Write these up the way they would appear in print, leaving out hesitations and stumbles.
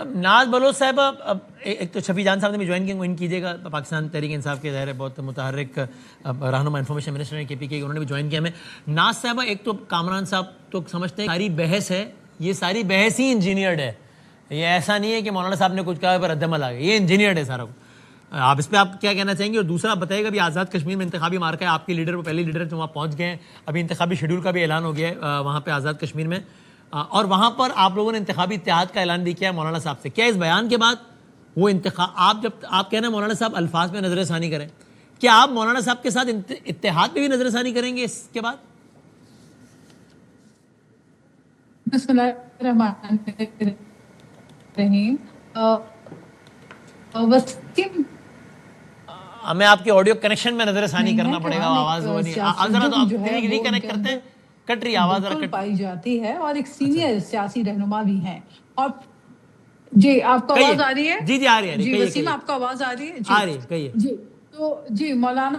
ناز بلوچ صاحب، ایک تو شفیع جان صاحب نے بھی جوائن کیا، ان کیجیے گا، پاکستان تحریک انصاف کے ظاہر ہے بہت متحرک رہنما انفارمیشن منسٹر ہیں کے پی کے، انہوں نے بھی جوائن کیا ہمیں. ناز صاحب، ایک تو کامران صاحب تو سمجھتے ہیں ساری بحث ہے، یہ ساری بحث ہی انجینئرڈ ہے، یہ ایسا نہیں ہے کہ مولانا صاحب نے کچھ کہا پر رد عمل آ گیا، یہ انجینئرڈ ہے سارا. آپ اس پہ آپ کیا کہنا چاہیں گے؟ اور دوسرا بتائیے گا بھی آزاد کشمیر میں انتخابی مارکا ہے، آپ کے لیڈر وہ پہلے لیڈر جو وہاں پہنچ گئے ہیں، ابھی انتخابی شیڈول کا بھی اعلان ہو گیا ہے وہاں پہ آزاد کشمیر میں، اور وہاں پر آپ لوگوں نے انتخابی اتحاد کا اعلان بھی کیا ہے مولانا صاحب سے. کیا اس بیان کے بعد وہ آپ جب آپ کہنا مولانا صاحب الفاظ میں نظر ثانی کریں، کیا آپ مولانا صاحب کے ساتھ اتحاد پہ بھی نظر ثانی کریں گے اس کے بعد؟ بسم اللہ الرحمن الرحیم. وسیم، ہمیں آپ کے آڈیو کنیکشن میں نظر ثانی کرنا پڑے گا، آواز وہ نہیں ذرا تو آپ ریکنیکٹ کرتے ہیں، کٹ رہی آواز ذرا کٹ پائی جاتی ہے، اور ایک سینئر سیاسی رہنما بھی ہیں. اور جی آپ کو آواز آ رہی ہے؟ جی آ رہی ہے. جی وسیم، آپ کو آواز آ رہی ہے؟ آ رہی ہے، کہیے. جی تو جی مولانا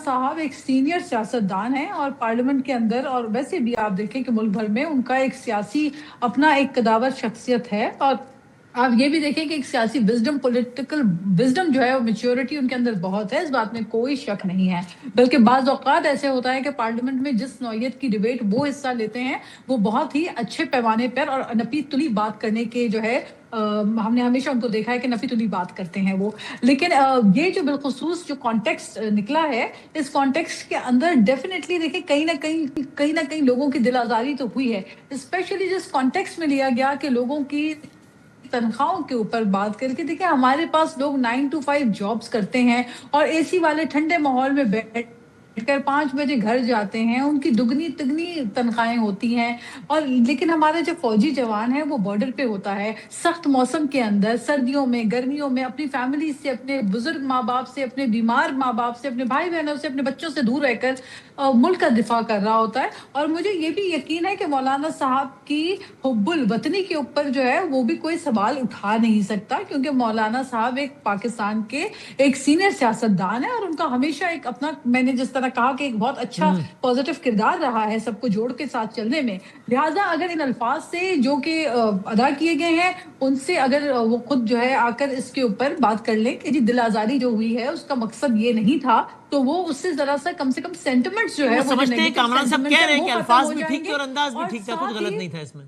صاحب ایک سینئر سیاستدان ہیں، اور پارلیمنٹ کے اندر اور ویسے بھی آپ دیکھیں کہ ملک بھر میں ان کا ایک سیاسی اپنا ایک قداور شخصیت ہے. اور آپ یہ بھی دیکھیں کہ ایک سیاسی وزڈم، پولیٹیکل وزڈم جو ہے وہ میچورٹی ان کے اندر بہت ہے، اس بات میں کوئی شک نہیں ہے. بلکہ بعض اوقات ایسے ہوتا ہے کہ پارلیمنٹ میں جس نوعیت کی ڈیبیٹ وہ حصہ لیتے ہیں وہ بہت ہی اچھے پیمانے پر اور نپی تلی بات کرنے کے جو ہے ہم نے ہمیشہ ان کو دیکھا ہے کہ نفی تلی بات کرتے ہیں وہ. لیکن یہ جو بالخصوص جو کانٹیکسٹ نکلا ہے، اس کانٹیکسٹ کے اندر ڈیفینیٹلی دیکھیں کہیں نہ کہیں لوگوں کی دل آزاری تو ہوئی ہے، اسپیشلی جس کانٹیکسٹ میں لیا گیا کہ لوگوں کی تنخواہوں کے اوپر بات کر کے. دیکھیں ہمارے پاس لوگ 9 to 5 جابس کرتے ہیں اور اے سی والے ٹھنڈے ماحول میں بیٹھ کر 5 بجے گھر جاتے ہیں، ان کی دگنی تگنی تنخواہیں ہوتی ہیں. اور لیکن ہمارے جو فوجی جوان ہیں وہ بارڈر پہ ہوتا ہے، سخت موسم کے اندر، سردیوں میں، گرمیوں میں، اپنی فیملی سے، اپنے بزرگ ماں باپ سے، اپنے بیمار ماں باپ سے، اپنے بھائی بہنوں سے، اپنے بچوں سے دور رہ کر ملک کا دفاع کر رہا ہوتا ہے. اور مجھے یہ بھی یقین ہے کہ مولانا صاحب کی حب الوطنی کے اوپر جو ہے وہ بھی کوئی سوال اٹھا نہیں سکتا، کیونکہ مولانا صاحب ایک پاکستان کے ایک سینئر سیاستدان ہے، اور ان کا ہمیشہ ایک اپنا، میں نے جس طرح کہا کہ ایک بہت اچھا پازیٹیو کردار رہا ہے سب کو جوڑ کے ساتھ چلنے میں. لہٰذا اگر ان الفاظ سے جو کہ ادا کیے گئے ہیں ان سے اگر وہ خود جو ہے آ کر اس کے اوپر بات کر لیں کہ جی دل آزاری جو ہوئی ہے اس کا مقصد یہ نہیں تھا، تو وہ اس سے ذرا سا کم سے کم سینٹیمنٹس جو ہے وہ سمجھتے ہیں کامران صاحب کہہ رہے ہیں کہ الفاظ بھی ٹھیک تھے اور انداز بھی ٹھیک تھا، کچھ غلط نہیں تھا اس میں.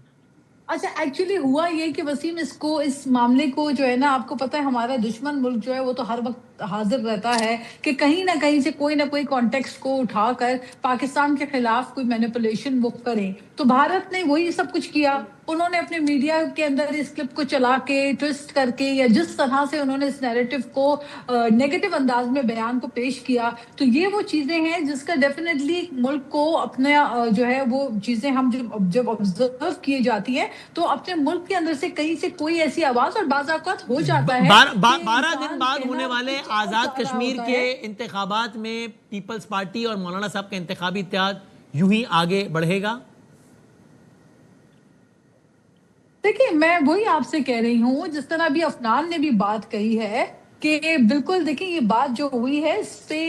اچھا ایکچولی ہوا یہ کہ وسیم اس معاملے کو جو ہے نا، آپ کو پتہ ہے ہمارا دشمن ملک جو ہے وہ تو ہر وقت حاضر رہتا ہے کہ کہیں نہ کہیں سے کوئی نہ کوئی کانٹیکسٹ کو اٹھا کر پاکستان کے خلاف کوئی مینیپولیشن وہ کریں. تو بھارت نے وہی سب کچھ کیا، انہوں نے اپنے میڈیا کے اندر اس کلپ کو چلا کے ٹویسٹ کر کے، یا جس طرح سے انہوں نے اس نیریٹو کو نیگیٹو انداز میں بیان کو پیش کیا. تو یہ وہ چیزیں ہیں جس کا ڈیفینیٹلی ملک کو اپنا جو ہے وہ چیزیں ہم جب آبزرو کیے جاتی ہیں تو اپنے ملک کے اندر سے کہیں سے کوئی ایسی آواز، اور بعض اوقات ہو جاتا ہے 12 دن بعد ہونے والے آزاد کشمیر کے انتخابات میں پیپلز پارٹی اور مولانا صاحب کا انتخابی اتحاد یوں ہی آگے بڑھے گا. دیکھیں میں وہی آپ سے کہہ رہی ہوں، جس طرح ابھی افنان نے بھی بات کہی ہے کہ بالکل دیکھیں یہ بات جو ہوئی ہے اس سے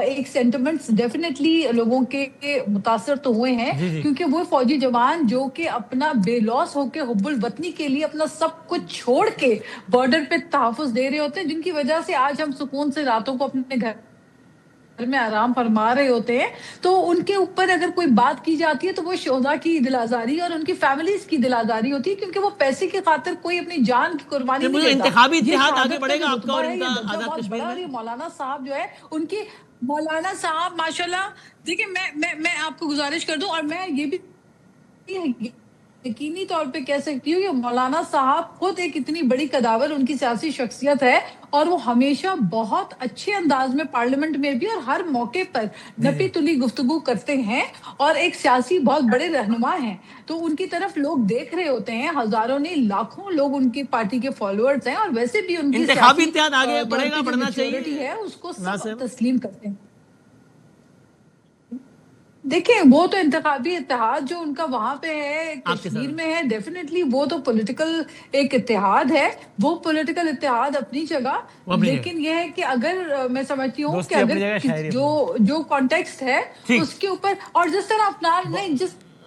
ایک سینٹیمنٹس ڈیفینیٹلی لوگوں کے متاثر تو ہوئے ہیں، کیونکہ وہ فوجی جوان جو کہ اپنا بے لوث ہو کے حب الوطنی کے لیے اپنا سب کچھ چھوڑ کے بارڈر پہ تحفظ دے رہے ہوتے ہیں، جن کی وجہ سے آج ہم سکون سے راتوں کو اپنے گھر میں آرام فرما رہے ہوتے ہیں. تو ان کے اوپر اگر کوئی بات کی جاتی ہے تو وہ شہداء کی دل آزاری اور ان کی فیملیز کی دل آزاری ہوتی ہے، کیونکہ وہ پیسے کی خاطر کوئی اپنی جان کی قربانی نہیں دیتا. انتخابی اتحاد آگے بڑھے گا آپ کا اور ان کا آزاد کشمیر میں. مولانا صاحب جو ہے ان کی، مولانا صاحب ماشاءاللہ، دیکھیں میں آپ کو گزارش کر دوں، اور میں یہ بھی یقینی طور پہ کہہ سکتی ہوں کہ مولانا صاحب خود ایک اتنی بڑی قداور ان کی سیاسی شخصیت ہے، اور وہ ہمیشہ بہت اچھے انداز میں پارلیمنٹ میں بھی اور ہر موقع پر نپی تلی گفتگو کرتے ہیں، اور ایک سیاسی بہت بڑے رہنما ہیں. تو ان کی طرف لوگ دیکھ رہے ہوتے ہیں، ہزاروں نہیں لاکھوں لوگ ان کی پارٹی کے فالوورز ہیں، اور ویسے بھی ان کی انتخابی اتحاد آگے بڑھے گا، بڑھنا چاہیے ہے اس کو سب تسلیم کرتے ہیں. دیکھیں وہ تو انتخابی اتحاد جو ان کا وہاں پہ ہے کشمیر میں ہے، ڈیفینیٹلی وہ تو پولیٹیکل ایک اتحاد ہے، وہ پولیٹیکل اتحاد اپنی جگہ. لیکن یہ ہے کہ اگر میں سمجھتی ہوں کہ اگر جو کانٹیکسٹ ہے اس کے اوپر، اور جس طرح افنان نہیں